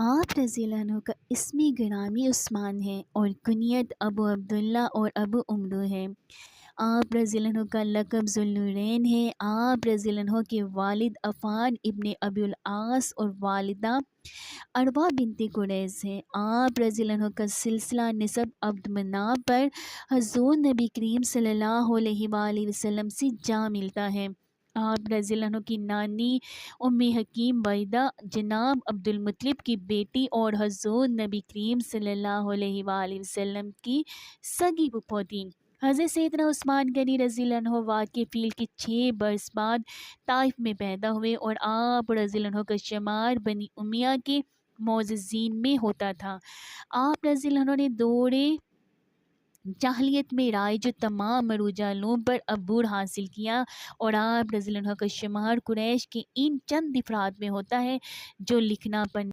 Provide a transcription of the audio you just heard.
آپ رضی اللہ عنہ کا اسمی گرامی عثمان ہے اور کنیت ابو عبداللہ اور ابو عمرو ہے۔ آپ رضی اللہ عنہ کا لقب ذوالنورین ہے۔ آپ رضی اللہ عنہ کے والد عفان ابن ابی العاص اور والدہ اروا بنت قریظ ہے۔ آپ رضی اللہ عنہ کا سلسلہ نسب عبد مناف پر حضور نبی کریم صلی اللہ علیہ وآلہ وسلم سے جا ملتا ہے۔ آپ رضی اللہ عنہ کی نانی ام حکیم بیدہ جناب عبد المطلب کی بیٹی اور حضور نبی کریم صلی اللہ علیہ وآلہ وسلم کی سگی پھوپھو تھیں۔ حضرت سیدنا عثمان غنی رضی اللہ عنہ واقع فیل کے 6 برس بعد طائف میں پیدا ہوئے اور آپ رضی اللہ عنہ کا شمار بنی امیہ کے معززین میں ہوتا تھا۔ آپ رضی اللہ عنہ نے دور جاہلیت میں رائج تمام مروجہ علوم پر عبور حاصل کیا اور آپ رضی اللہ عنہ کا شمار قریش کے ان چند افراد میں ہوتا ہے جو لکھنا پڑھنا